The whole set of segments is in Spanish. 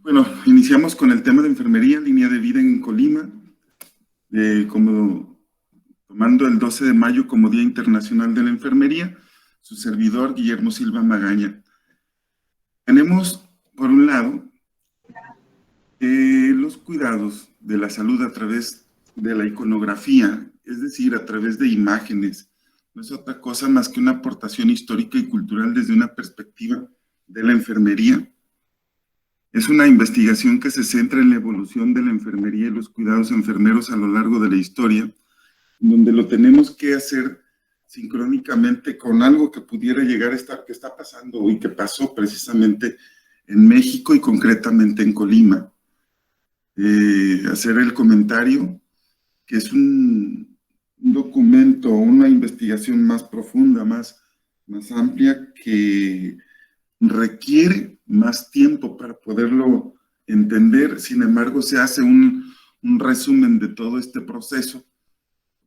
Bueno, iniciamos con el tema de enfermería, línea de vida en Colima, como tomando el 12 de mayo como Día Internacional de la Enfermería, su servidor Guillermo Silva Magaña. Tenemos, por un lado, los cuidados de la salud a través de la iconografía, es decir, a través de imágenes. No es otra cosa más que una aportación histórica y cultural desde una perspectiva de la enfermería. Es una investigación que se centra en la evolución de la enfermería y los cuidados enfermeros a lo largo de la historia, donde lo tenemos que hacer sincrónicamente con algo que pudiera llegar a estar, que está pasando y que pasó precisamente en México y concretamente en Colima. Hacer el comentario que es un documento, una investigación más profunda, más amplia, que requiere más tiempo para poderlo entender. Sin embargo, se hace un resumen de todo este proceso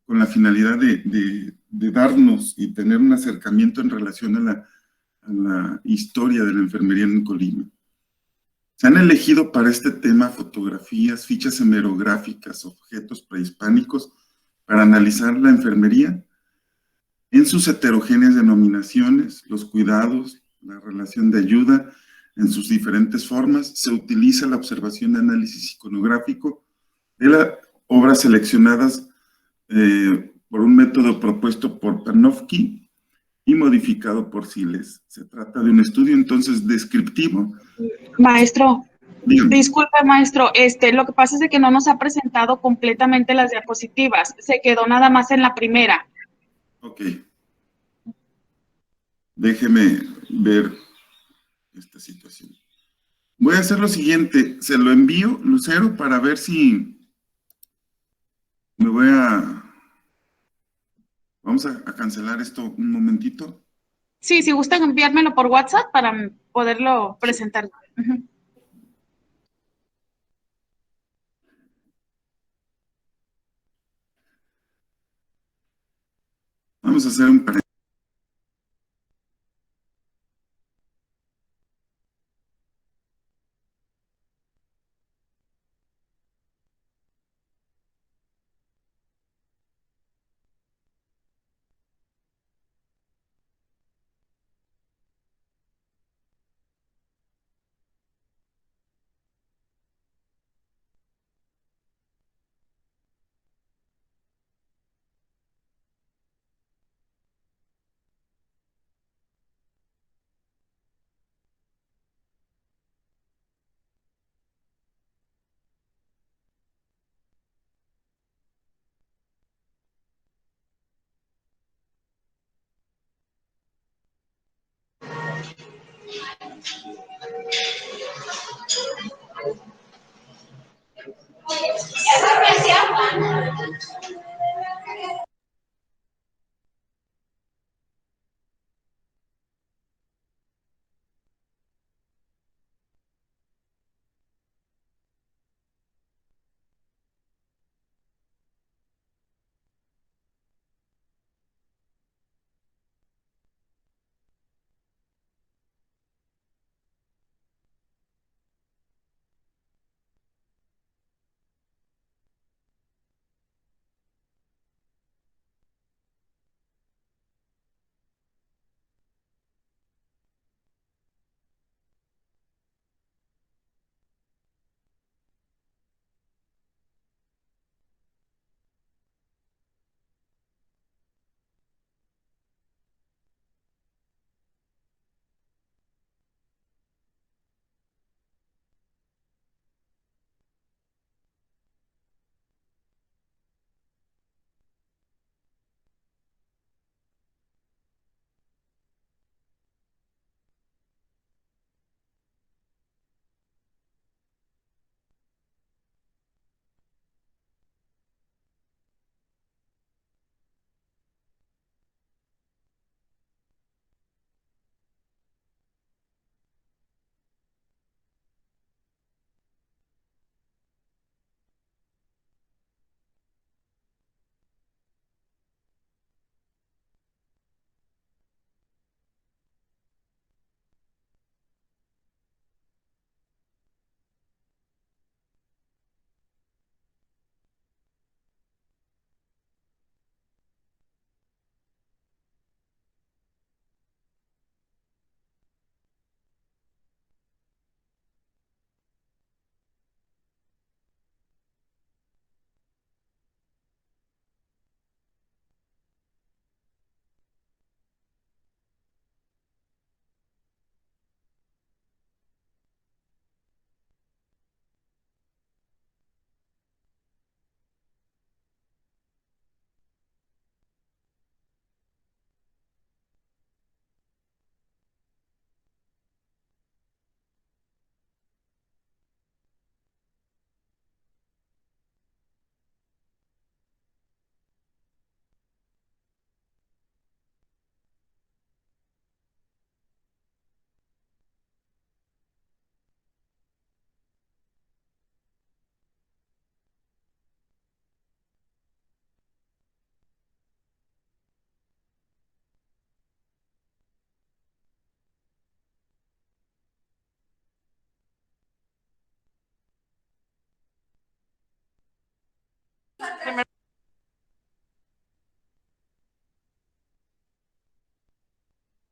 con la finalidad de darnos y tener un acercamiento en relación a la historia de la enfermería en Colima. Se han elegido para este tema fotografías, fichas hemerográficas, objetos prehispánicos para analizar la enfermería en sus heterogéneas denominaciones, los cuidados, la relación de ayuda en sus diferentes formas. Se utiliza la observación de análisis iconográfico de las obras seleccionadas por un método propuesto por Panofsky y modificado por Siles. Se trata de un estudio entonces descriptivo. Maestro, Dígame. disculpe, maestro, lo que pasa es de que no nos ha presentado completamente las diapositivas, se quedó nada más en la primera. Ok. Déjeme ver esta situación. Voy a hacer lo siguiente, se lo envío, Lucero, para ver si me voy a... Vamos a cancelar esto un momentito. Sí, si gustan enviármelo por WhatsApp para poderlo presentar. Uh-huh. Vamos a hacer un...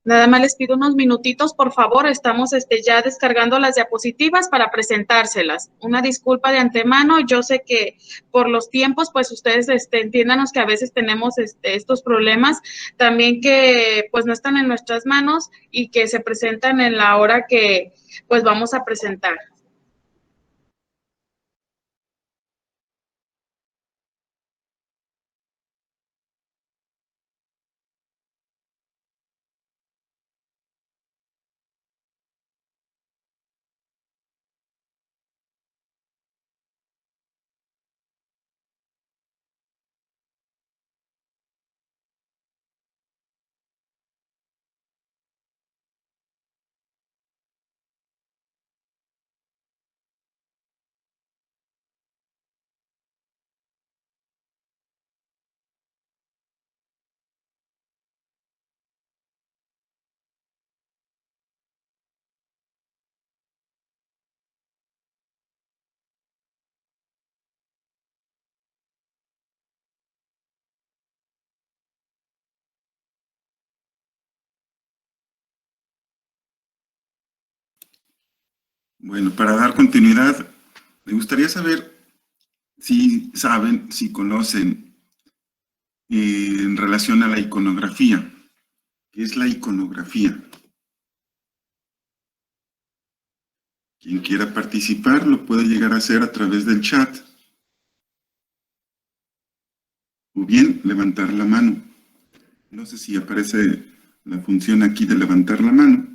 Nada más les pido unos minutitos, por favor. Estamos ya descargando las diapositivas para presentárselas. Una disculpa de antemano. Yo sé que por los tiempos, pues ustedes entiéndanos que a veces tenemos estos problemas. También que pues no están en nuestras manos y que se presentan en la hora que pues vamos a presentar. Bueno, para dar continuidad, me gustaría saber si saben, si conocen en relación a la iconografía. ¿Qué es la iconografía? Quien quiera participar lo puede llegar a hacer a través del chat o bien levantar la mano. No sé si aparece la función aquí de levantar la mano.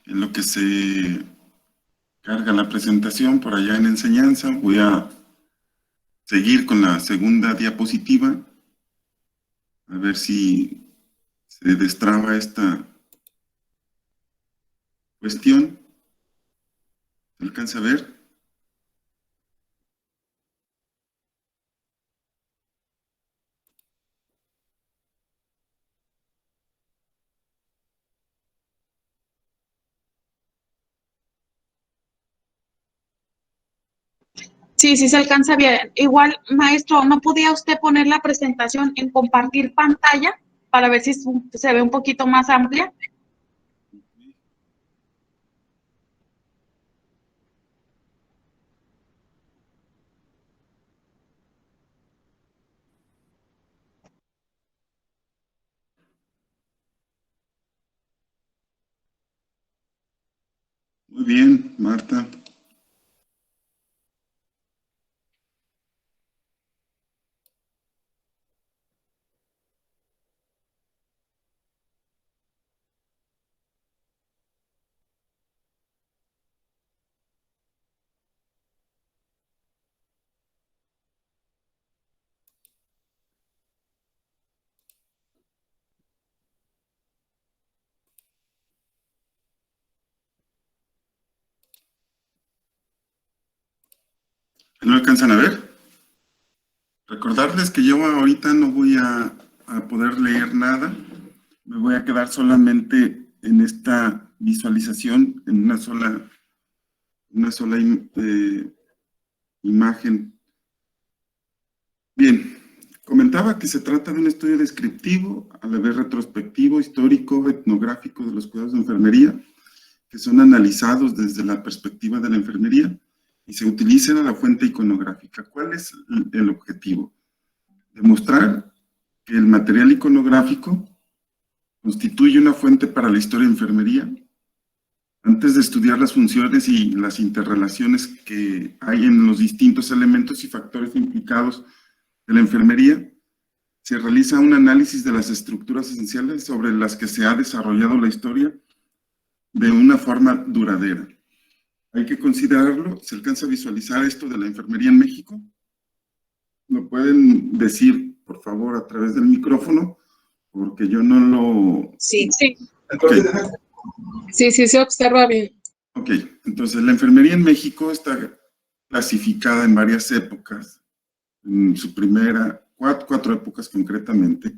En lo que se carga la presentación por allá en enseñanza, voy a seguir con la segunda diapositiva, a ver si se destraba esta cuestión. ¿Se alcanza a ver? Sí, sí se alcanza bien. Igual, maestro, ¿no podía usted poner la presentación en compartir pantalla para ver si se ve un poquito más amplia? Muy bien, Marta. ¿No alcanzan a ver? recordarles que yo ahorita no voy a poder leer nada, me voy a quedar solamente en esta visualización, en una sola imagen. Bien, comentaba que se trata de un estudio descriptivo, a la vez retrospectivo, histórico, etnográfico de los cuidados de enfermería, que son analizados desde la perspectiva de la enfermería y se utilizan a la fuente iconográfica. ¿Cuál es el objetivo? Demostrar que el material iconográfico constituye una fuente para la historia de enfermería. Antes de estudiar las funciones y las interrelaciones que hay en los distintos elementos y factores implicados de la enfermería, se realiza un análisis de las estructuras esenciales sobre las que se ha desarrollado la historia de una forma duradera. Hay que considerarlo. ¿Se alcanza a visualizar esto de la enfermería en México? ¿Lo pueden decir, por favor, a través del micrófono? Porque yo no lo... Sí, sí. Okay. Sí, se observa bien. Ok, entonces la enfermería en México está clasificada en varias épocas. En su primera, cuatro épocas concretamente.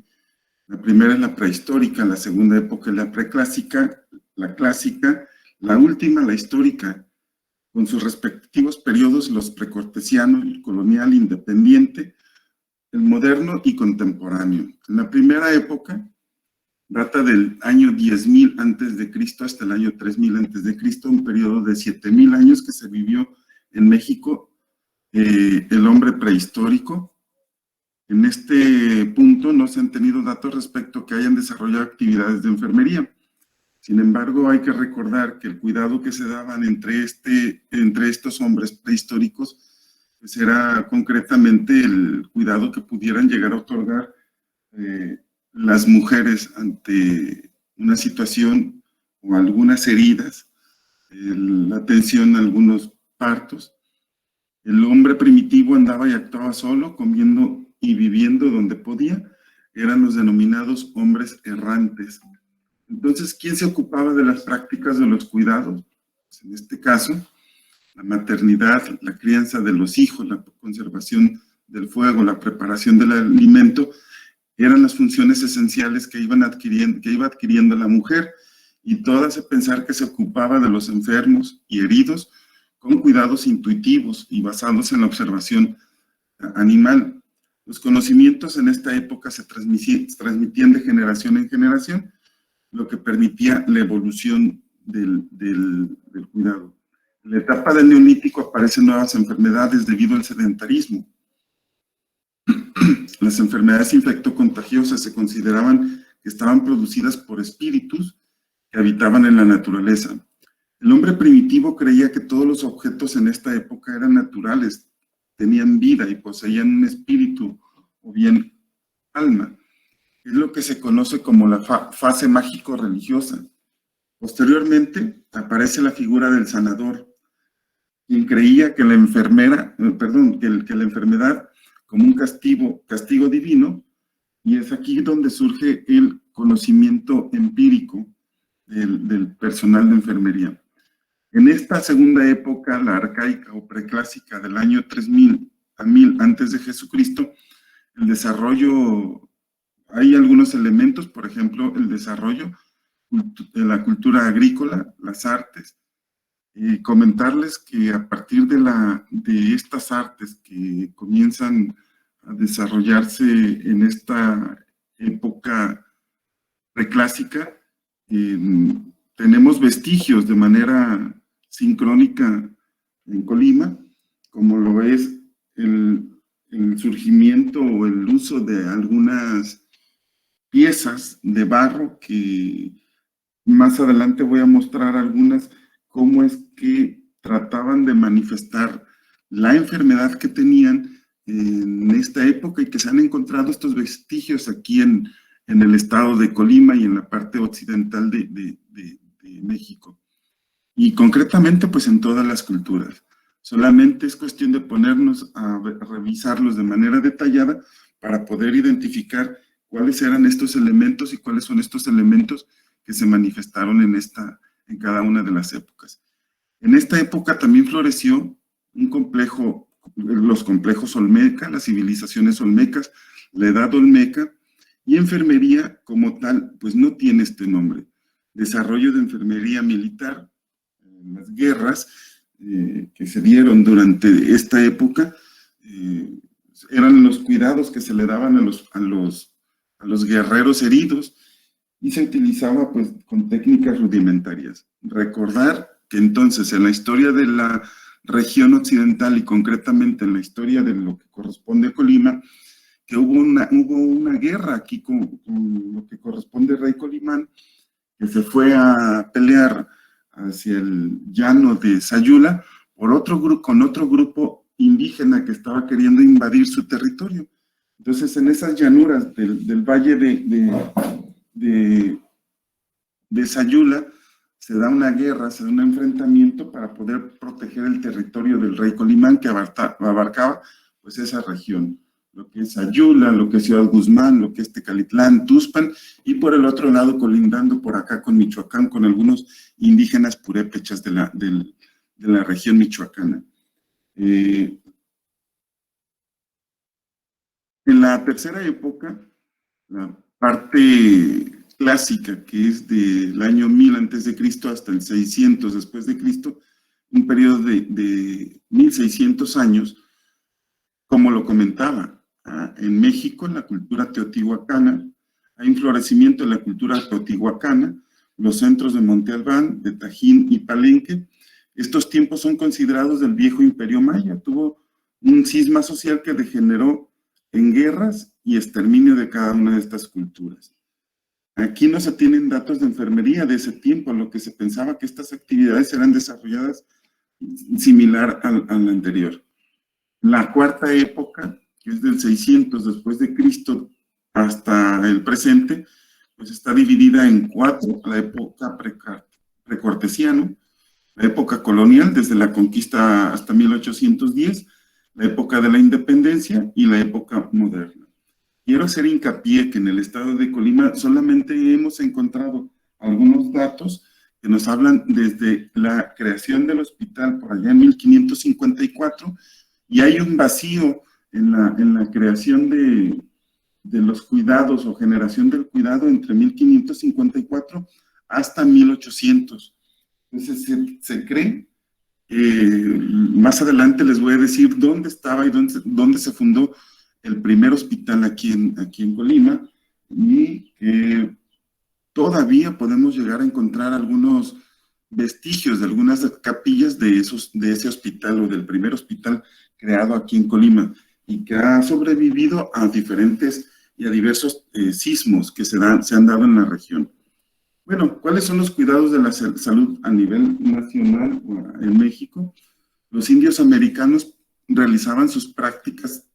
La primera es la prehistórica, la segunda época es la preclásica, la clásica, la última, la histórica, con sus respectivos periodos, los precortesiano, el colonial, independiente, el moderno y contemporáneo. En la primera época, data del año 10.000 antes de Cristo hasta el año 3.000 antes de Cristo, un periodo de 7.000 años que se vivió en México, el hombre prehistórico. En este punto no se han tenido datos respecto a que hayan desarrollado actividades de enfermería. Sin embargo, hay que recordar que el cuidado que se daban entre estos hombres prehistóricos pues era concretamente el cuidado que pudieran llegar a otorgar las mujeres ante una situación o algunas heridas, la atención a algunos partos. El hombre primitivo andaba y actuaba solo, comiendo y viviendo donde podía. Eran los denominados hombres errantes. Entonces, ¿quién se ocupaba de las prácticas de los cuidados? Pues en este caso, la maternidad, la crianza de los hijos, la conservación del fuego, la preparación del alimento, eran las funciones esenciales que iba adquiriendo la mujer, y todo hace pensar que se ocupaba de los enfermos y heridos con cuidados intuitivos y basados en la observación animal. Los conocimientos en esta época se transmitían de generación en generación, lo que permitía la evolución del cuidado. En la etapa del Neolítico aparecen nuevas enfermedades debido al sedentarismo. Las enfermedades infectocontagiosas se consideraban que estaban producidas por espíritus que habitaban en la naturaleza. El hombre primitivo creía que todos los objetos en esta época eran naturales, tenían vida y poseían un espíritu o bien alma. Es lo que se conoce como la fase mágico-religiosa. Posteriormente aparece la figura del sanador, quien creía que la enfermedad como un castigo divino, y es aquí donde surge el conocimiento empírico del personal de enfermería. En esta segunda época, la arcaica o preclásica del año 3000 a 1000 antes de Jesucristo, el desarrollo, hay algunos elementos, por ejemplo, el desarrollo de la cultura agrícola, las artes, y comentarles que a partir de estas artes que comienzan a desarrollarse en esta época preclásica, tenemos vestigios de manera sincrónica en Colima, como lo es el surgimiento o el uso de algunas piezas de barro, que más adelante voy a mostrar algunas, cómo es que trataban de manifestar la enfermedad que tenían en esta época, y que se han encontrado estos vestigios aquí en el estado de Colima y en la parte occidental de México. Y concretamente, pues en todas las culturas. Solamente es cuestión de ponernos a revisarlos de manera detallada para poder identificar cuáles eran estos elementos y cuáles son estos elementos que se manifestaron en cada una de las épocas. En esta época también floreció un complejo los complejos olmeca, las civilizaciones olmecas, la edad olmeca, y enfermería como tal, pues no tiene este nombre. Desarrollo de enfermería militar, las guerras que se dieron durante esta época, eran los cuidados que se le daban a los guerreros heridos, y se utilizaba pues con técnicas rudimentarias. Recordar que entonces en la historia de la región occidental y concretamente en la historia de lo que corresponde a Colima, que hubo una guerra aquí con lo que corresponde al rey Colimán, que se fue a pelear hacia el llano de Sayula con otro grupo indígena que estaba queriendo invadir su territorio. Entonces, en esas llanuras del valle de Sayula, se da una guerra, se da un enfrentamiento para poder proteger el territorio del rey Colimán, que abarcaba pues esa región, lo que es Sayula, lo que es Ciudad Guzmán, lo que es Tecalitlán, Tuxpan, y por el otro lado colindando por acá con Michoacán, con algunos indígenas purépechas de la región michoacana. En la tercera época, la parte clásica, que es del año 1000 a.C. hasta el 600 después de Cristo, un periodo de 1600 años, como lo comentaba, en México, en la cultura teotihuacana, hay un florecimiento de la cultura teotihuacana, los centros de Monte Albán, de Tajín y Palenque. Estos tiempos son considerados del viejo imperio maya. Tuvo un cisma social que degeneró en guerras y exterminio de cada una de estas culturas. Aquí no se tienen datos de enfermería de ese tiempo, lo que se pensaba que estas actividades eran desarrolladas similar a la anterior. La cuarta época, que es del 600 después de Cristo hasta el presente, pues está dividida en cuatro: la época precortesiano, la época colonial desde la conquista hasta 1810, la época de la independencia y la época moderna. Quiero hacer hincapié que en el estado de Colima solamente hemos encontrado algunos datos que nos hablan desde la creación del hospital por allá en 1554, y hay un vacío en la creación de los cuidados o generación del cuidado entre 1554 hasta 1800. Entonces se cree, más adelante les voy a decir dónde estaba y dónde se fundó el primer hospital aquí en Colima, y que todavía podemos llegar a encontrar algunos vestigios de algunas capillas de ese hospital o del primer hospital creado aquí en Colima, y que ha sobrevivido a diferentes y a diversos sismos que se han dado en la región. Bueno, ¿cuáles son los cuidados de la salud a nivel nacional en México? Los indios americanos realizaban sus prácticas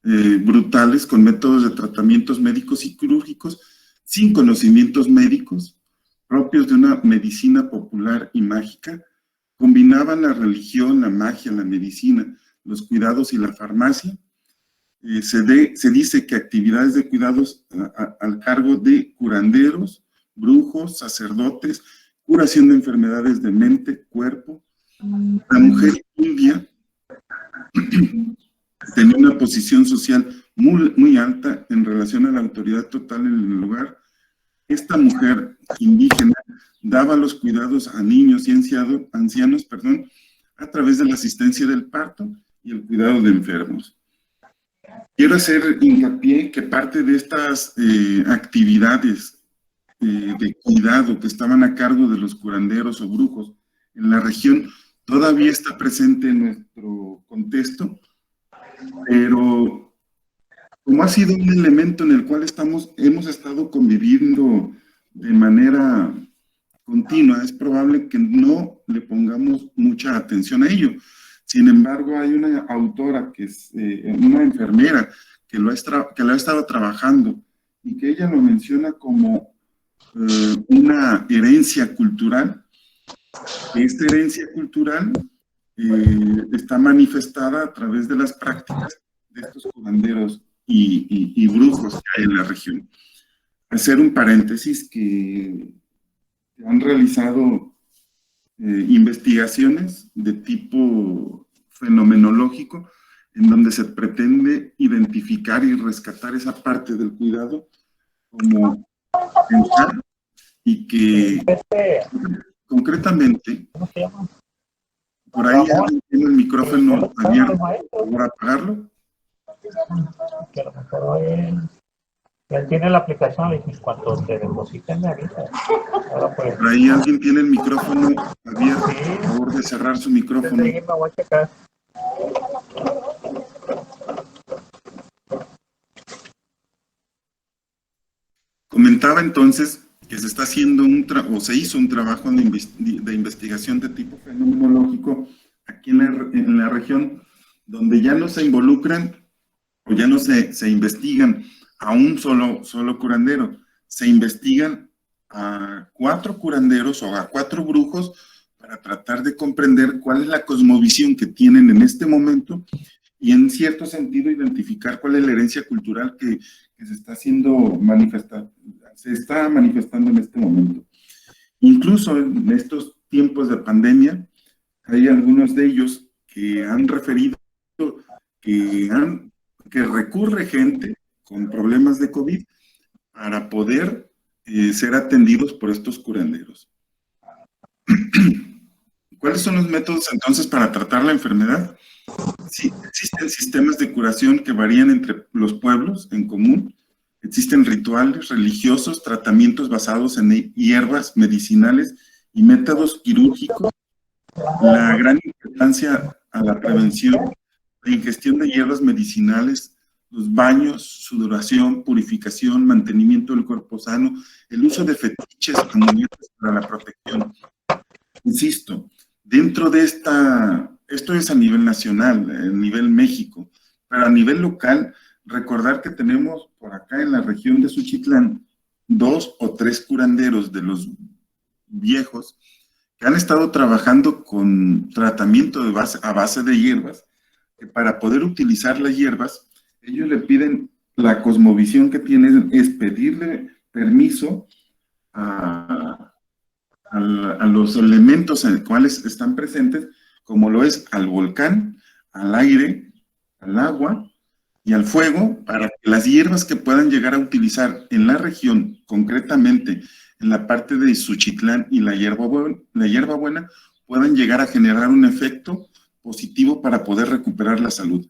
brutales con métodos de tratamientos médicos y quirúrgicos sin conocimientos médicos propios de una medicina popular y mágica. Combinaban la religión, la magia, la medicina, los cuidados y la farmacia. Se dice que actividades de cuidados al cargo de curanderos, brujos, sacerdotes, curación de enfermedades de mente, cuerpo. La mujer india tenía una posición social muy, muy alta en relación a la autoridad total en el lugar. Esta mujer indígena daba los cuidados a niños y ancianos, a través de la asistencia del parto y el cuidado de enfermos. Quiero hacer hincapié que parte de estas actividades de cuidado que estaban a cargo de los curanderos o brujos en la región todavía está presente en nuestro contexto, pero como ha sido un elemento en el cual hemos estado conviviendo de manera continua, es probable que no le pongamos mucha atención a ello. Sin embargo, hay una autora que es una enfermera que lo ha estado trabajando, y que ella lo menciona como una herencia cultural. Esta herencia cultural está manifestada a través de las prácticas de estos curanderos y brujos que hay en la región. Hacer un paréntesis que han realizado investigaciones de tipo fenomenológico en donde se pretende identificar y rescatar esa parte del cuidado como pensar y que concretamente, por ahí alguien tiene el micrófono abierto, por favor apagarlo. Que a lo mejor él tiene la aplicación y cuando te depositen me avisa. Pues, por ahí alguien tiene el micrófono abierto, por favor de cerrar su micrófono. me voy a checar. Comentaba entonces que se está haciendo o se hizo un trabajo de investigación de tipo fenomenológico aquí en la región, donde ya no se involucran o ya no se investigan a un solo curandero, se investigan a 4 curanderos o a 4 brujos para tratar de comprender cuál es la cosmovisión que tienen en este momento y en cierto sentido identificar cuál es la herencia cultural que se está manifestando en este momento. Incluso en estos tiempos de pandemia, hay algunos de ellos que han referido que recurre gente con problemas de COVID para poder ser atendidos por estos curanderos. ¿Cuáles son los métodos entonces para tratar la enfermedad? Sí, existen sistemas de curación que varían entre los pueblos en común. Existen rituales religiosos, tratamientos basados en hierbas medicinales y métodos quirúrgicos. La gran importancia a la prevención, la ingestión de hierbas medicinales, los baños, sudoración, purificación, mantenimiento del cuerpo sano, el uso de fetiches, amuletos para la protección. Insisto, dentro de esto es a nivel nacional, a nivel México, pero a nivel local, recordar que tenemos por acá en la región de Suchitlán 2 o 3 curanderos de los viejos que han estado trabajando con tratamiento a base de hierbas, que para poder utilizar las hierbas, ellos le piden, la cosmovisión que tienen es pedirle permiso a los elementos en los cuales están presentes, como lo es al volcán, al aire, al agua y al fuego, para que las hierbas que puedan llegar a utilizar en la región, concretamente en la parte de Suchitlán y la hierbabuena, puedan llegar a generar un efecto positivo para poder recuperar la salud.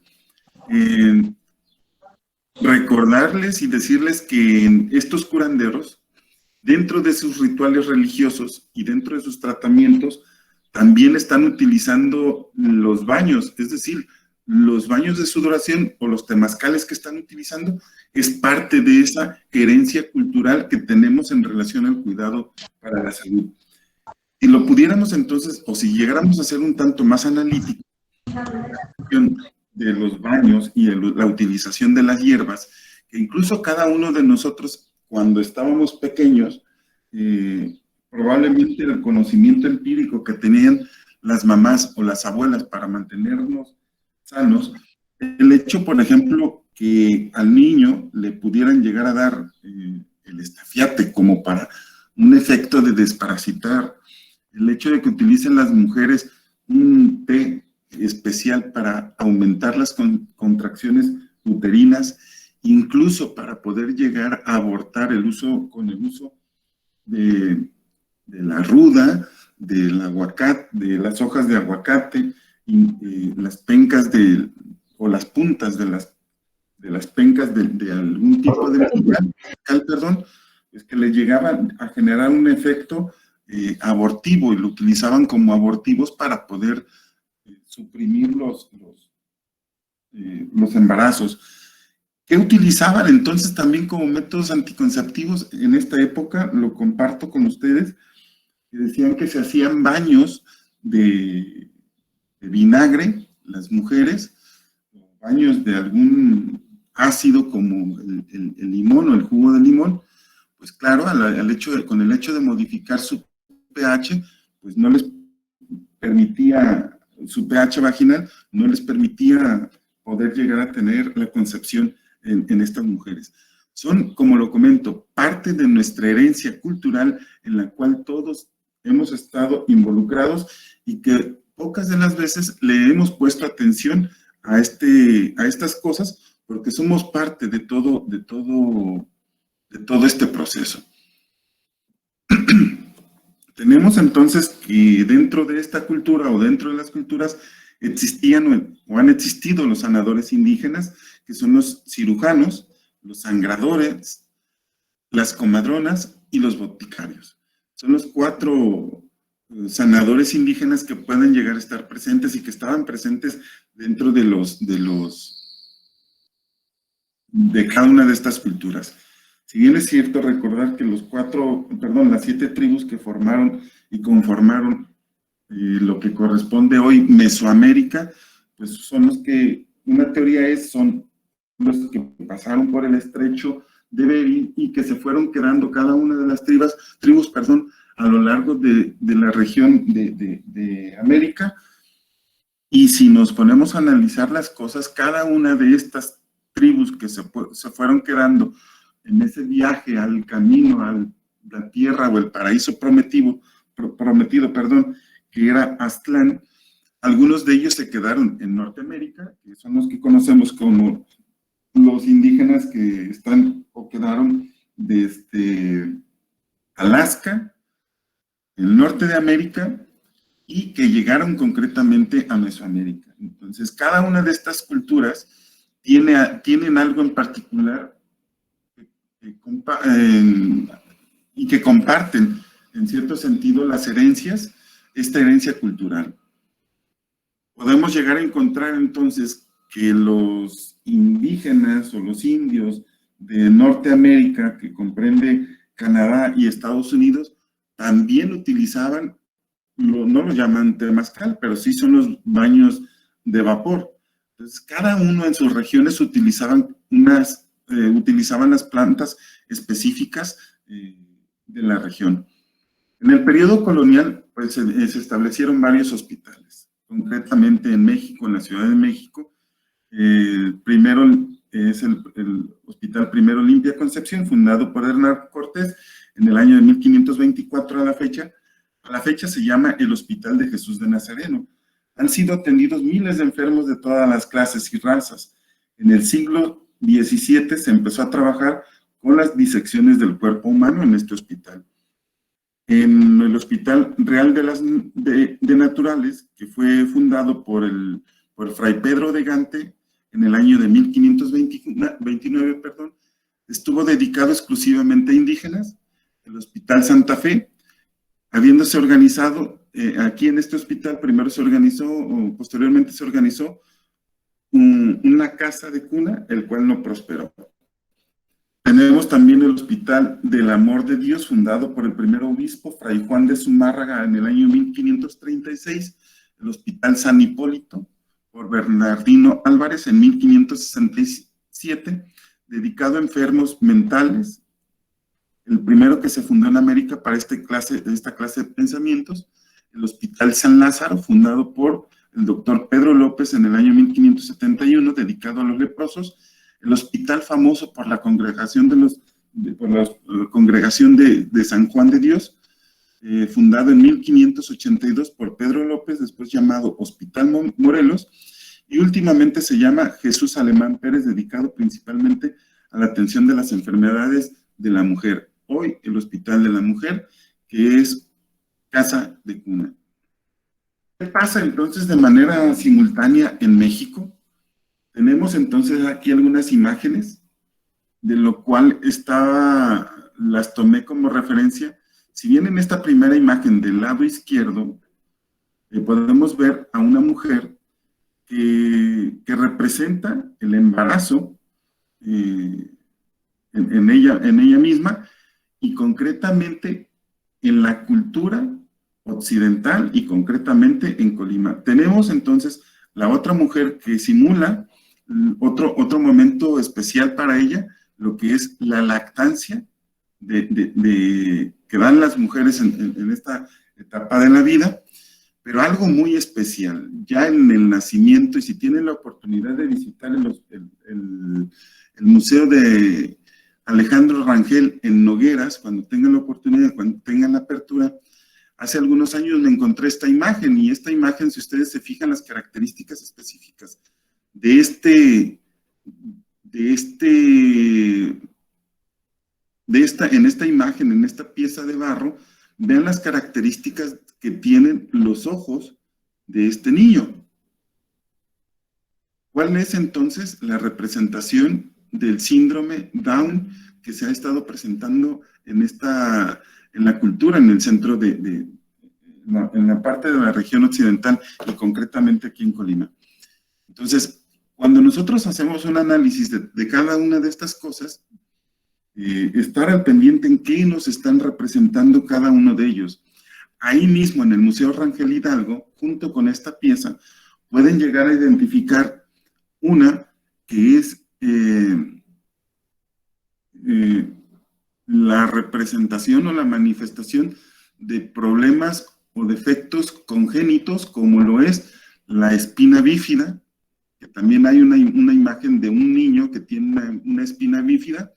Recordarles y decirles que estos curanderos, dentro de sus rituales religiosos y dentro de sus tratamientos, también están utilizando los baños, es decir, los baños de sudoración o los temazcales que están utilizando es parte de esa herencia cultural que tenemos en relación al cuidado para la salud. Si lo pudiéramos entonces, o si llegáramos a ser un tanto más analítico, de los baños y la utilización de las hierbas, que incluso cada uno de nosotros, cuando estábamos pequeños, probablemente el conocimiento empírico que tenían las mamás o las abuelas para mantenernos sanos, el hecho, por ejemplo, que al niño le pudieran llegar a dar el estafiate como para un efecto de desparasitar, el hecho de que utilicen las mujeres un té especial para aumentar las contracciones uterinas, incluso para poder llegar a abortar con el uso de la ruda, del aguacate, de las hojas de aguacate, y las pencas o las puntas de las pencas de algún tipo de material, es que le llegaban a generar un efecto abortivo y lo utilizaban como abortivos para poder suprimir los embarazos. ¿Qué utilizaban entonces también como métodos anticonceptivos en esta época? Lo comparto con ustedes, que decían que se hacían baños de vinagre, las mujeres, baños de algún ácido como el limón o el jugo de limón, pues claro, con el hecho de modificar su pH, pues no les permitía, su pH vaginal no les permitía poder llegar a tener la concepción en estas mujeres. Son, como lo comento, parte de nuestra herencia cultural en la cual todos hemos estado involucrados y que pocas de las veces le hemos puesto atención a estas cosas, porque somos parte de todo este proceso. Tenemos entonces que dentro de esta cultura o dentro de las culturas existían o han existido los sanadores indígenas, que son los cirujanos, los sangradores, las comadronas y los boticarios. Son los 4 sanadores indígenas que pueden llegar a estar presentes y que estaban presentes dentro de cada una de estas culturas. Si bien es cierto recordar que las 7 tribus que formaron y conformaron lo que corresponde hoy Mesoamérica, pues son los que, una teoría son los que pasaron por el estrecho de Bering y que se fueron quedando cada una de las tribus, a lo largo de la región de América. Y si nos ponemos a analizar las cosas, cada una de estas tribus que se fueron quedando en ese viaje al camino, a la tierra o el paraíso prometido, que era Aztlán, algunos de ellos se quedaron en Norteamérica, que son los que conocemos como los indígenas que están o quedaron desde Alaska, el norte de América, y que llegaron concretamente a Mesoamérica. Entonces, cada una de estas culturas tienen algo en particular y que comparten, en cierto sentido, las herencias, esta herencia cultural. Podemos llegar a encontrar entonces que los indígenas o los indios de Norteamérica, que comprende Canadá y Estados Unidos, también utilizaban, no lo llaman temazcal, pero sí son los baños de vapor. Entonces, cada uno en sus regiones utilizaban las plantas específicas de la región. En el periodo colonial, pues se establecieron varios hospitales, concretamente en México, en la Ciudad de México. Primero es el Hospital Primero Limpia Concepción, fundado por Hernán Cortés en el año de 1524 a la fecha se llama el Hospital de Jesús de Nazareno. Han sido atendidos miles de enfermos de todas las clases y razas. En el siglo XVII se empezó a trabajar con las disecciones del cuerpo humano en este hospital. En el Hospital Real de Naturales, que fue fundado por Fray Pedro de Gante en el año de 1529, estuvo dedicado exclusivamente a indígenas. El Hospital Santa Fe, habiéndose organizado, aquí en este hospital primero se organizó, o posteriormente se organizó, una casa de cuna, el cual no prosperó. Tenemos también el Hospital del Amor de Dios, fundado por el primer obispo, Fray Juan de Zumárraga, en el año 1536, el Hospital San Hipólito, por Bernardino Álvarez, en 1567, dedicado a enfermos mentales, el primero que se fundó en América para esta clase de pensamientos. El Hospital San Lázaro, fundado por el doctor Pedro López en el año 1571, dedicado a los leprosos. El hospital famoso por la congregación de San Juan de Dios, fundado en 1582 por Pedro López, después llamado Hospital Morelos, y últimamente se llama Jesús Alemán Pérez, dedicado principalmente a la atención de las enfermedades de la mujer. Hoy el Hospital de la Mujer, que es casa de cuna. ¿Qué pasa entonces de manera simultánea en México? Tenemos entonces aquí algunas imágenes, de lo cual las tomé como referencia. Si bien en esta primera imagen del lado izquierdo, podemos ver a una mujer que representa el embarazo en ella misma, y concretamente en la cultura occidental y concretamente en Colima. Tenemos entonces la otra mujer que simula otro momento especial para ella, lo que es la lactancia que dan las mujeres en esta etapa de la vida, pero algo muy especial, ya en el nacimiento, y si tienen la oportunidad de visitar el Museo de Alejandro Rangel en Nogueras, cuando tengan la oportunidad, cuando tengan la apertura, hace algunos años me encontré esta imagen, y esta imagen, si ustedes se fijan las características específicas en esta imagen, en esta pieza de barro, vean las características que tienen los ojos de este niño. ¿Cuál es entonces la representación del síndrome Down que se ha estado presentando en la cultura, en el centro en la parte de la región occidental y concretamente aquí en Colima? Entonces, cuando nosotros hacemos un análisis de cada una de estas cosas, estar al pendiente en qué nos están representando cada uno de ellos. Ahí mismo en el Museo Rangel Hidalgo, junto con esta pieza, pueden llegar a identificar una que es la representación o la manifestación de problemas o defectos congénitos, como lo es la espina bífida, que también hay una imagen de un niño que tiene una espina bífida,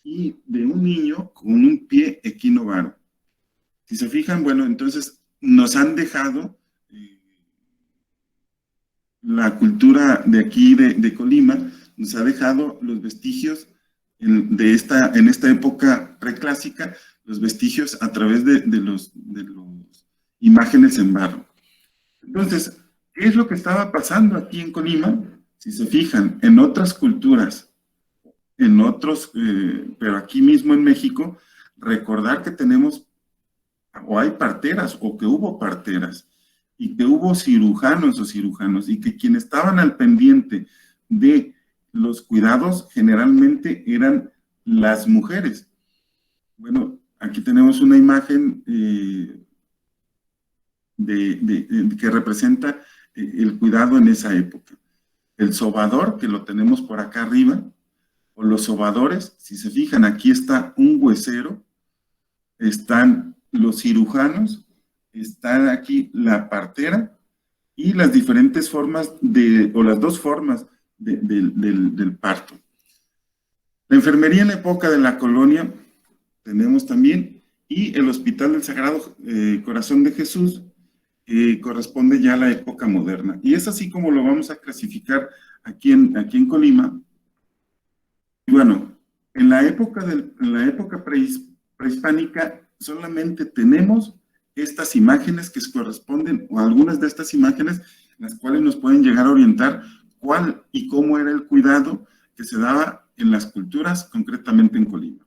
y de un niño con un pie equinovaro. Si se fijan, bueno, entonces nos han dejado la cultura de aquí, de Colima, nos ha dejado los vestigios en esta época preclásica, los vestigios a través de los imágenes en barro. Entonces, ¿qué es lo que estaba pasando aquí en Colima? Si se fijan, en otras culturas, pero aquí mismo en México, recordar que tenemos, o hay parteras, o que hubo parteras, y que hubo cirujanos o cirujanos, y que quienes estaban al pendiente de los cuidados generalmente eran las mujeres. Bueno, aquí tenemos una imagen que representa el cuidado en esa época. El sobador, que lo tenemos por acá arriba, o los sobadores, si se fijan, aquí está un huesero, están los cirujanos, está aquí la partera y las diferentes formas o las dos formas del parto. La enfermería en la época de la colonia tenemos también, y el Hospital del Sagrado Corazón de Jesús corresponde ya a la época moderna. Y es así como lo vamos a clasificar aquí en Colima. Y bueno, en la época prehispánica solamente tenemos estas imágenes que corresponden, o algunas de estas imágenes, las cuales nos pueden llegar a orientar cuál y cómo era el cuidado que se daba en las culturas, concretamente en Colima.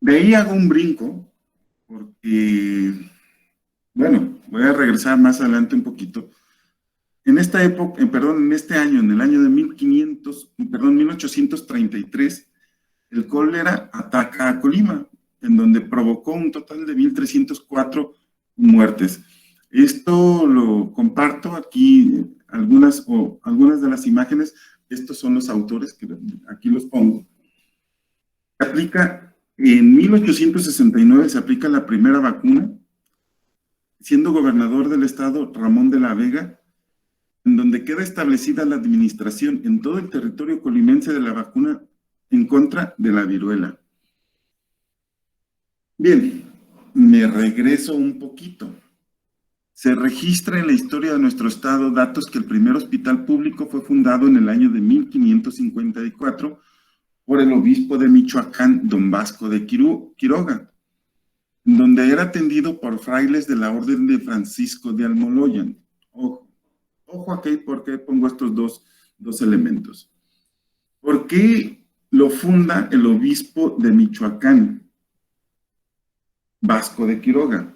De ahí hago un brinco, porque, bueno, voy a regresar más adelante un poquito. En esta época, en este año, en el año de 1833, el cólera ataca a Colima, en donde provocó un total de 1,304 muertes. Esto lo comparto aquí, algunas de las imágenes. Estos son los autores, que aquí los pongo. En 1869 se aplica la primera vacuna, siendo gobernador del estado Ramón de la Vega, en donde queda establecida la administración en todo el territorio colimense de la vacuna en contra de la viruela. Bien, me regreso un poquito. Se registra en la historia de nuestro estado datos que el primer hospital público fue fundado en el año de 1554 por el obispo de Michoacán, don Vasco de Quiroga, donde era atendido por frailes de la Orden de Francisco de Almoloyan. Ojo aquí, ¿por qué pongo estos dos elementos? ¿Por qué lo funda el obispo de Michoacán, Vasco de Quiroga?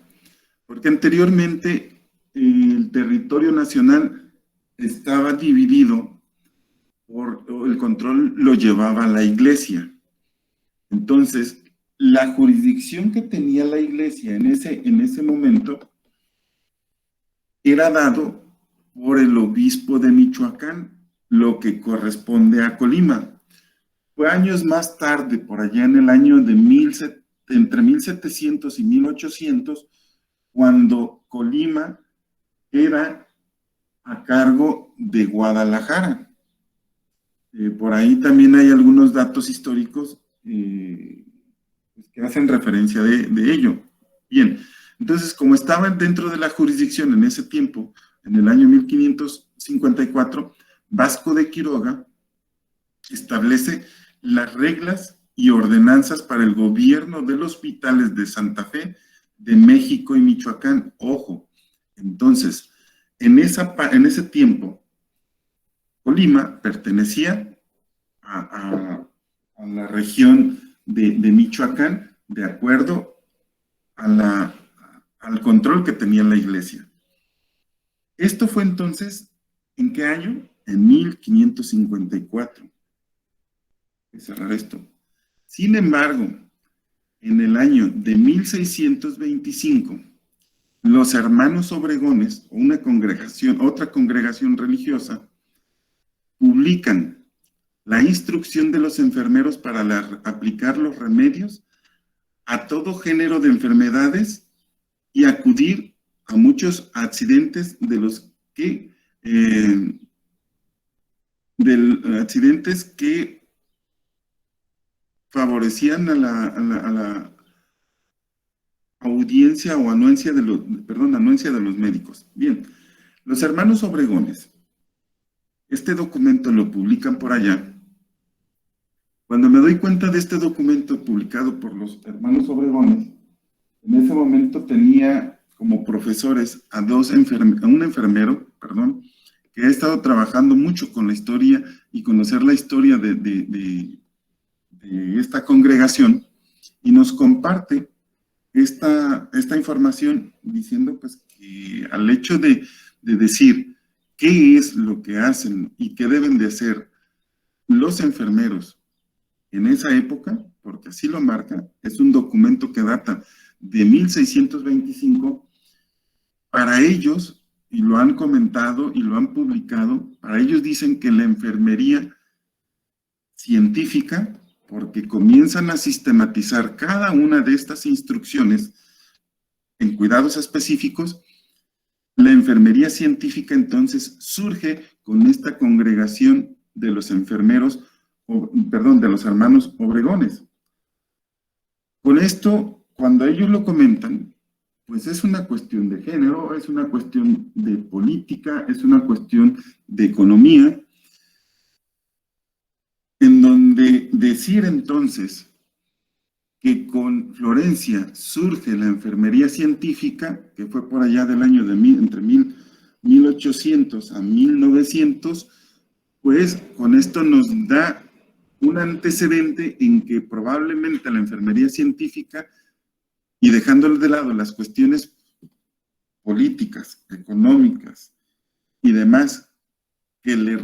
Porque anteriormente el territorio nacional estaba dividido, el control lo llevaba la iglesia. Entonces, la jurisdicción que tenía la iglesia en ese momento era dado por el obispo de Michoacán, lo que corresponde a Colima. Fue años más tarde, por allá en el año de entre 1700 y 1800, cuando Colima era a cargo de Guadalajara. Por ahí también hay algunos datos históricos que hacen referencia de ello. Bien, entonces, como estaban dentro de la jurisdicción en ese tiempo, en el año 1554, Vasco de Quiroga establece las reglas y ordenanzas para el gobierno de los hospitales de Santa Fe, de México y Michoacán. Ojo, entonces, en ese tiempo, Colima pertenecía a la región de Michoacán, de acuerdo al control que tenía la iglesia. Esto fue entonces, ¿en qué año? En 1554. Voy a cerrar esto. Sin embargo, en el año de 1625, los hermanos Obregones, otra congregación religiosa, publican la instrucción de los enfermeros para aplicar los remedios a todo género de enfermedades y acudir a muchos accidentes accidentes que favorecían a la audiencia o anuencia de los médicos. Bien, los hermanos Obregones, este documento lo publican por allá. Cuando me doy cuenta de este documento publicado por los hermanos Obregones, en ese momento tenía como profesores a un enfermero, que ha estado trabajando mucho con la historia y conocer la historia de esta congregación, y nos comparte esta información diciendo pues que al hecho de decir qué es lo que hacen y qué deben de hacer los enfermeros en esa época, porque así lo marca, es un documento que data de 1625, para ellos, y lo han comentado y lo han publicado, para ellos dicen que la enfermería científica, porque comienzan a sistematizar cada una de estas instrucciones en cuidados específicos, la enfermería científica entonces surge con esta congregación de los enfermeros, de los hermanos Obregones. Con esto, cuando ellos lo comentan, pues es una cuestión de género, es una cuestión de política, es una cuestión de economía, en donde decir entonces que con Florencia surge la enfermería científica, que fue por allá del año entre 1800 a 1900, pues con esto nos da un antecedente en que probablemente la enfermería científica, y dejándole de lado las cuestiones políticas, económicas y demás que la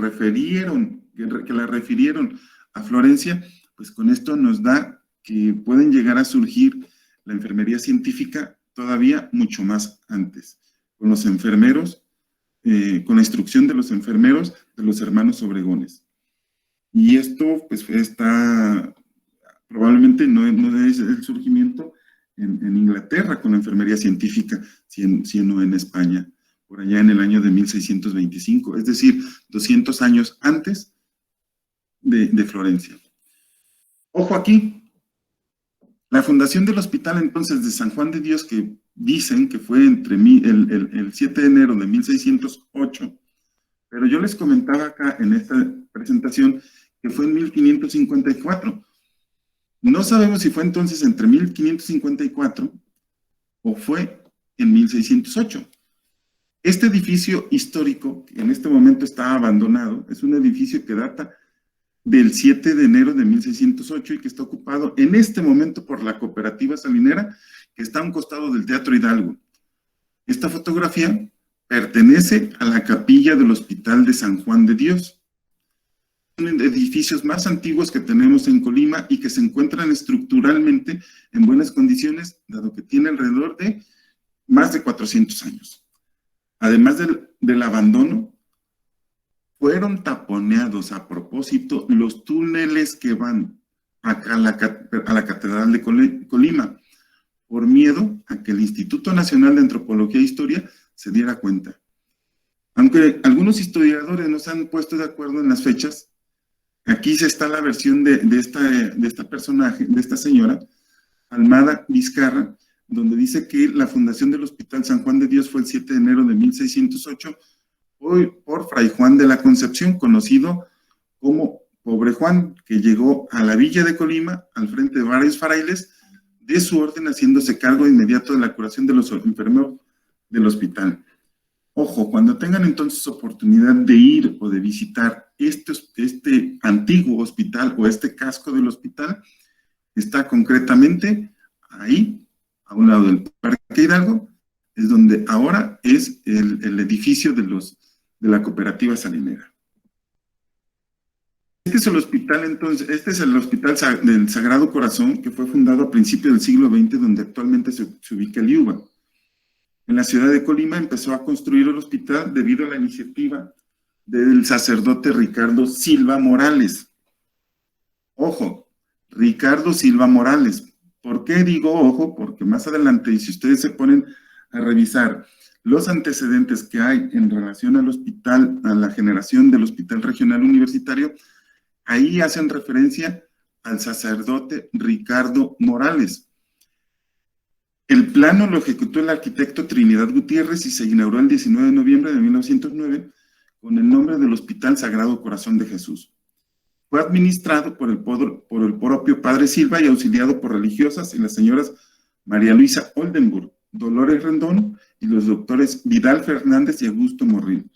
refirieron a Florencia, pues con esto nos da que pueden llegar a surgir la enfermería científica todavía mucho más antes, con los enfermeros, con la instrucción de los enfermeros de los hermanos Obregones. Y esto pues probablemente no es el surgimiento en Inglaterra con la enfermería científica, sino en España, por allá en el año de 1625, es decir, 200 años antes de Florencia. Ojo aquí, la fundación del hospital entonces de San Juan de Dios, que dicen que fue entre el 7 de enero de 1608, pero yo les comentaba acá en esta presentación que fue en 1554. No sabemos si fue entonces entre 1554 o fue en 1608. Este edificio histórico, que en este momento está abandonado, es un edificio que data del 7 de enero de 1608 y que está ocupado en este momento por la Cooperativa Salinera, que está a un costado del Teatro Hidalgo. Esta fotografía pertenece a la capilla del Hospital de San Juan de Dios. Son edificios más antiguos que tenemos en Colima y que se encuentran estructuralmente en buenas condiciones, dado que tiene alrededor de más de 400 años. Además del abandono, fueron taponeados a propósito los túneles que van a la Catedral de Colima, por miedo a que el Instituto Nacional de Antropología e Historia se diera cuenta. Aunque algunos historiadores no se han puesto de acuerdo en las fechas, aquí está la versión de esta personaje, de esta señora, Almada Vizcarra, donde dice que la fundación del Hospital San Juan de Dios fue el 7 de enero de 1608, por Fray Juan de la Concepción, conocido como Pobre Juan, que llegó a la villa de Colima al frente de varios frailes de su orden, haciéndose cargo inmediato de la curación de los enfermos del hospital. Ojo, cuando tengan entonces oportunidad de ir o de visitar este antiguo hospital o este casco del hospital, está concretamente ahí, a un lado del Parque Hidalgo, es donde ahora es el edificio de la cooperativa salinera. Este es el hospital, entonces, este es el Hospital del Sagrado Corazón, que fue fundado a principios del siglo XX, donde actualmente se ubica el IUBA. En la ciudad de Colima empezó a construir el hospital debido a la iniciativa del sacerdote Ricardo Silva Morales. Ojo, Ricardo Silva Morales. ¿Por qué digo ojo? Porque más adelante, y si ustedes se ponen a revisar los antecedentes que hay en relación al hospital, a la generación del Hospital Regional Universitario, ahí hacen referencia al sacerdote Ricardo Morales. El plano lo ejecutó el arquitecto Trinidad Gutiérrez y se inauguró el 19 de noviembre de 1909 con el nombre del Hospital Sagrado Corazón de Jesús. Fue administrado por el propio Padre Silva y auxiliado por religiosas y las señoras María Luisa Oldenburg, Dolores Rendón y los doctores Vidal Fernández y Augusto Morrín.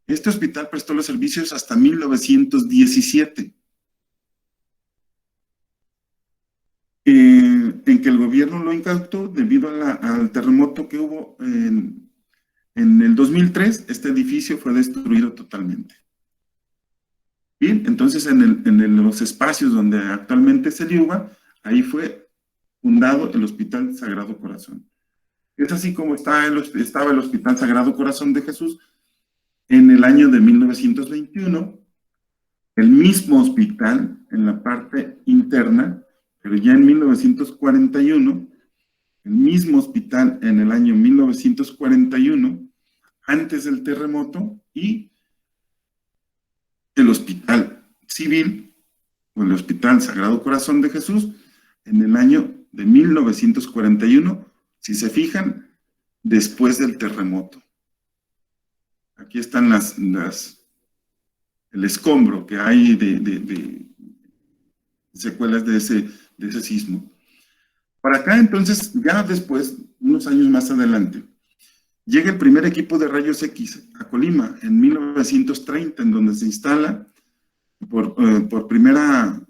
Este hospital prestó los servicios hasta 1917, en que el gobierno lo incautó debido al terremoto que hubo en el 2003. Este edificio fue destruido totalmente. Bien, entonces en los espacios donde actualmente es el IUBA, ahí fue fundado el Hospital Sagrado Corazón. Es así como estaba el Hospital Sagrado Corazón de Jesús. En el año de 1921, el mismo hospital, en la parte interna, pero ya en 1941, el mismo hospital en el año 1941, antes del terremoto, y el Hospital Civil, o el Hospital Sagrado Corazón de Jesús, en el año de 1941, si se fijan, después del terremoto. Aquí están el escombro que hay de secuelas de ese sismo. Para acá, entonces, ya después, unos años más adelante, llega el primer equipo de rayos X a Colima en 1930, en donde se instala por primera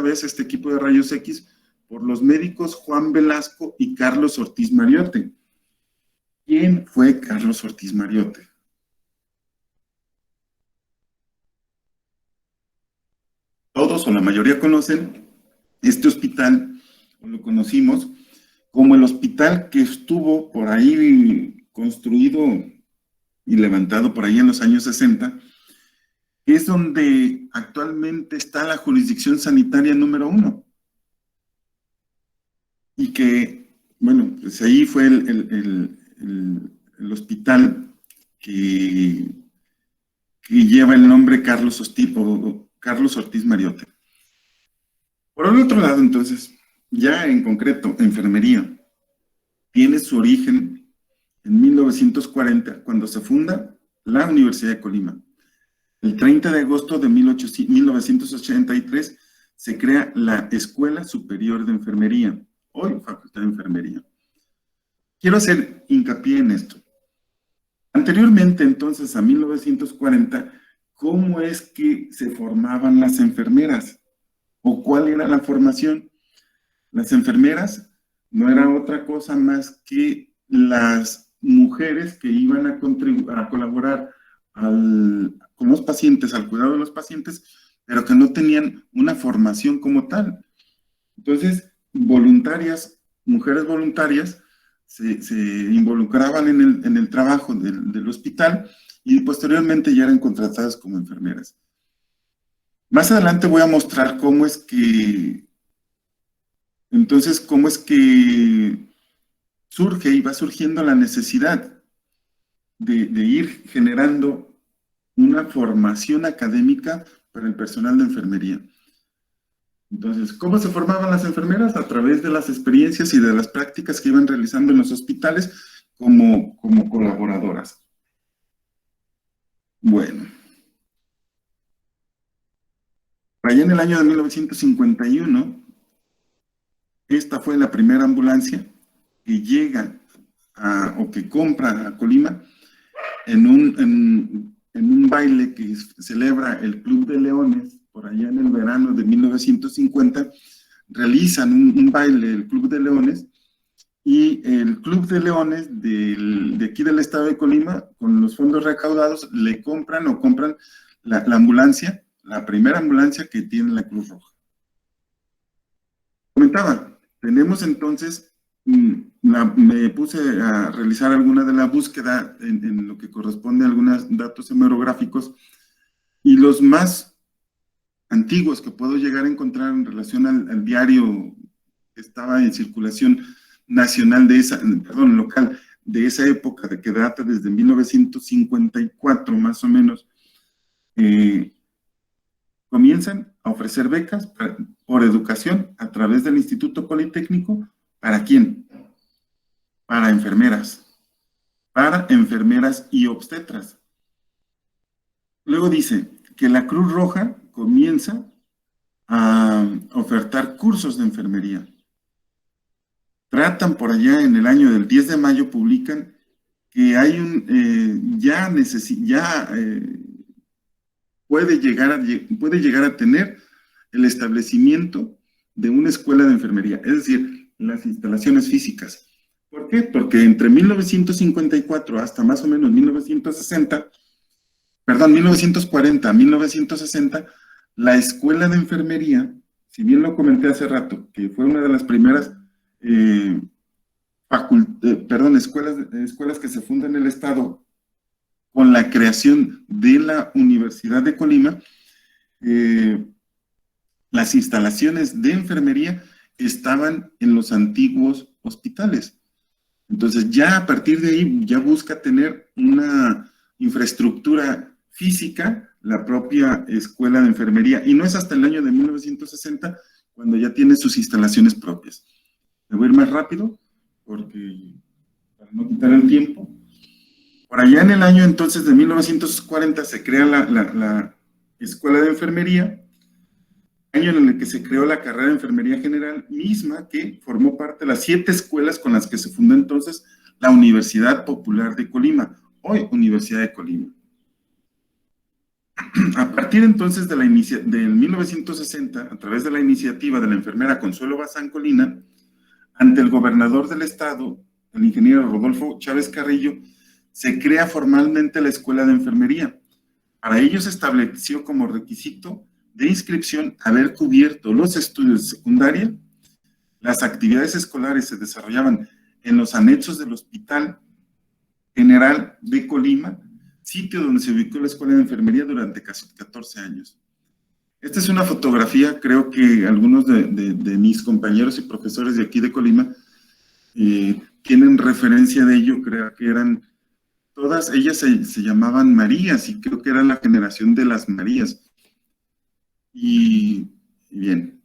vez este equipo de rayos X por los médicos Juan Velasco y Carlos Ortiz Mariote. ¿Quién fue Carlos Ortiz Mariote? Todos o la mayoría conocen este hospital, o lo conocimos como el hospital que estuvo por ahí construido y levantado por ahí en los años 60, que es donde actualmente está la jurisdicción sanitaria número 1. Y que, bueno, pues ahí fue el hospital que lleva el nombre Carlos Ortiz Mariote. Por el otro lado, entonces, ya en concreto, enfermería, tiene su origen en 1940, cuando se funda la Universidad de Colima. El 30 de agosto de 1983 se crea la Escuela Superior de Enfermería, hoy Facultad de Enfermería. Quiero hacer hincapié en esto. Anteriormente, entonces, a 1940, ¿cómo es que se formaban las enfermeras? ¿O cuál era la formación? Las enfermeras no era otra cosa más que las mujeres que iban a colaborar con los pacientes, al cuidado de los pacientes, pero que no tenían una formación como tal. Entonces, mujeres voluntarias, se involucraban en el trabajo del hospital y posteriormente ya eran contratadas como enfermeras. Más adelante voy a mostrar cómo es que surge y va surgiendo la necesidad de ir generando una formación académica para el personal de enfermería. Entonces, ¿cómo se formaban las enfermeras? A través de las experiencias y de las prácticas que iban realizando en los hospitales como colaboradoras. Bueno, allá en el año de 1951, esta fue la primera ambulancia que llega o que compra a Colima en un baile que celebra el Club de Leones, por allá en el verano de 1950, realizan un baile, el Club de Leones, y el Club de Leones de aquí del estado de Colima, con los fondos recaudados, le compran la ambulancia, la primera ambulancia que tiene la Cruz Roja. Comentaba, tenemos entonces, me puse a realizar alguna de la búsqueda en lo que corresponde a algunos datos hemerográficos, y los más antiguos que puedo llegar a encontrar en relación al diario que estaba en circulación nacional local de esa época, de que data desde 1954 más o menos, comienzan a ofrecer becas por educación a través del Instituto Politécnico. ¿Para quién? Para enfermeras y obstetras. Luego dice que la Cruz Roja comienza a ofertar cursos de enfermería. Tratan por allá en el año del 10 de mayo, publican que hay puede llegar a tener el establecimiento de una escuela de enfermería, es decir, las instalaciones físicas. ¿Por qué? Porque entre 1954 hasta más o menos 1940 a 1960, la escuela de enfermería, si bien lo comenté hace rato, que fue una de las primeras escuelas que se fundan en el estado con la creación de la Universidad de Colima, las instalaciones de enfermería estaban en los antiguos hospitales. Entonces ya a partir de ahí ya busca tener una infraestructura física la propia escuela de enfermería, y no es hasta el año de 1960 cuando ya tiene sus instalaciones propias. Me voy a ir más rápido porque para no quitar el tiempo. Por allá en el año entonces de 1940 se crea la escuela de enfermería, año en el que se creó la carrera de enfermería general, misma que formó parte de las 7 escuelas con las que se fundó entonces la Universidad Popular de Colima, hoy Universidad de Colima. A partir entonces del 1960, a través de la iniciativa de la enfermera Consuelo Bazán Colina, ante el gobernador del estado, el ingeniero Rodolfo Chávez Carrillo, se crea formalmente la Escuela de Enfermería. Para ello se estableció como requisito de inscripción haber cubierto los estudios de secundaria. Las actividades escolares se desarrollaban en los anexos del Hospital General de Colima, sitio donde se ubicó la Escuela de Enfermería durante casi 14 años. Esta es una fotografía, creo que algunos de mis compañeros y profesores de aquí de Colima tienen referencia de ello. Creo que todas ellas se llamaban Marías, y creo que era la generación de las Marías. Y bien,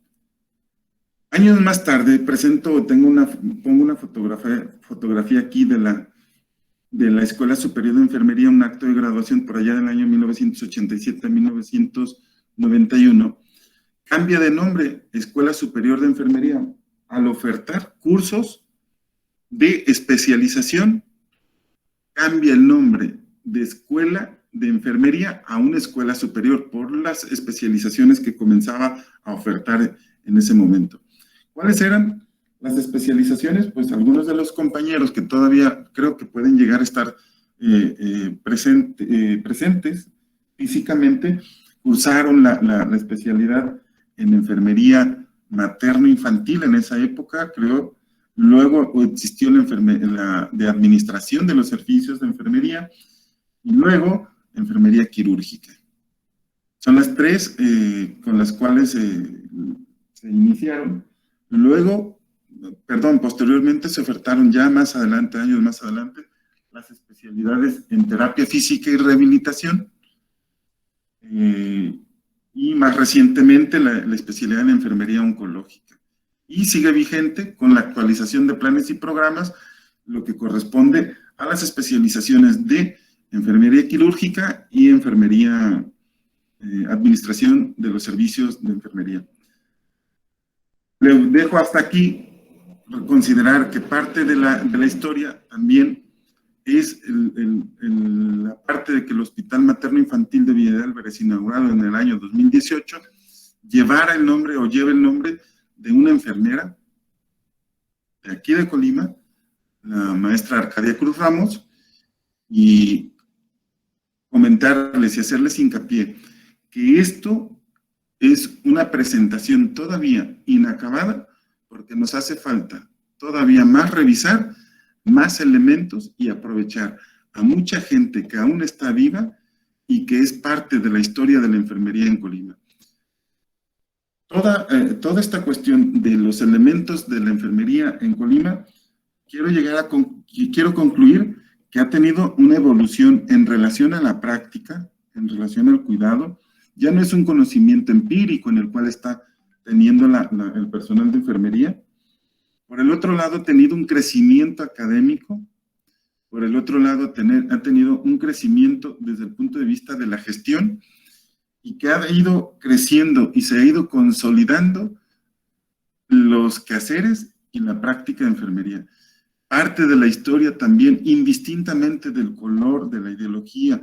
años más tarde pongo una fotografía aquí de la Escuela Superior de Enfermería, un acto de graduación por allá del año 1987 a 1991, cambia de nombre, Escuela Superior de Enfermería, al ofertar cursos de especialización, cambia el nombre de Escuela de Enfermería a una escuela superior por las especializaciones que comenzaba a ofertar en ese momento. ¿Cuáles eran las especializaciones? Pues algunos de los compañeros que todavía creo que pueden llegar a estar presentes físicamente, cursaron la especialidad en enfermería materno-infantil en esa época, creo. Luego existió la de administración de los servicios de enfermería, y luego enfermería quirúrgica. Son las 3 con las cuales se iniciaron. Luego, posteriormente se ofertaron ya más adelante, años más adelante, las especialidades en terapia física y rehabilitación, y más recientemente la especialidad en enfermería oncológica. Y sigue vigente con la actualización de planes y programas, lo que corresponde a las especializaciones de enfermería quirúrgica y enfermería, administración de los servicios de enfermería. Le dejo hasta aquí considerar que parte de la historia también es la parte de que el Hospital Materno Infantil de Villa de Álvarez, inaugurado en el año 2018, lleva el nombre de una enfermera de aquí de Colima, la maestra Arcadia Cruz Ramos, y comentarles y hacerles hincapié que esto es una presentación todavía inacabada, porque nos hace falta todavía más revisar, más elementos y aprovechar a mucha gente que aún está viva y que es parte de la historia de la enfermería en Colima. Toda esta cuestión de los elementos de la enfermería en Colima, quiero concluir que ha tenido una evolución en relación a la práctica, en relación al cuidado. Ya no es un conocimiento empírico en el cual está teniendo el personal de enfermería. Por el otro lado, ha tenido un crecimiento académico. Por el otro lado, ha tenido un crecimiento desde el punto de vista de la gestión, y que ha ido creciendo y se ha ido consolidando los quehaceres y la práctica de enfermería. Parte de la historia también, indistintamente del color, de la ideología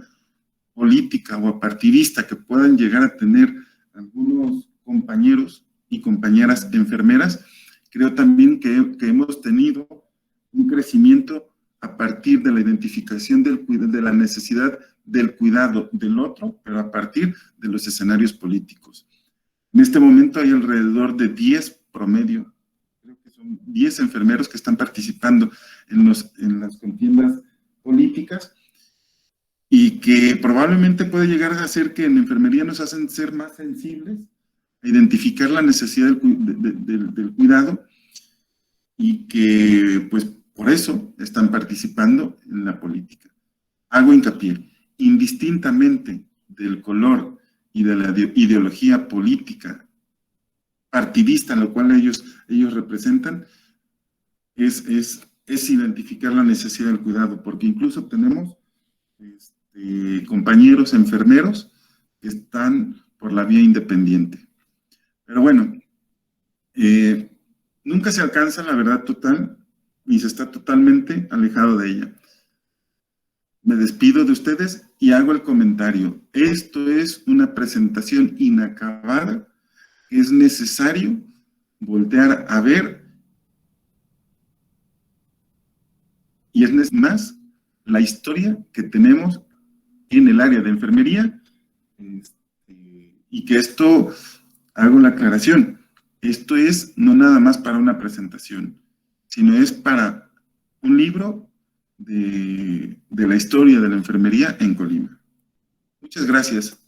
política o partidista que puedan llegar a tener algunos compañeros y compañeras enfermeras, creo también que hemos tenido un crecimiento a partir de la identificación de la necesidad del cuidado del otro, pero a partir de los escenarios políticos. En este momento hay alrededor de 10 promedio, creo que son 10 enfermeros que están participando en las contiendas políticas, y que probablemente puede llegar a hacer que en enfermería nos hacen ser más sensibles a identificar la necesidad del cuidado, y que pues por eso están participando en la política. Hago hincapié, indistintamente del color y de la ideología política partidista en la cual ellos representan, es identificar la necesidad del cuidado, porque incluso tenemos compañeros enfermeros que están por la vía independiente. Pero bueno, nunca se alcanza la verdad total y se está totalmente alejado de ella. Me despido de ustedes y hago el comentario. Esto es una presentación inacabada que es necesario voltear a ver, y es más la historia que tenemos en el área de enfermería, y que esto, hago la aclaración, esto es no nada más para una presentación, sino es para un libro de la historia de la enfermería en Colima. Muchas gracias.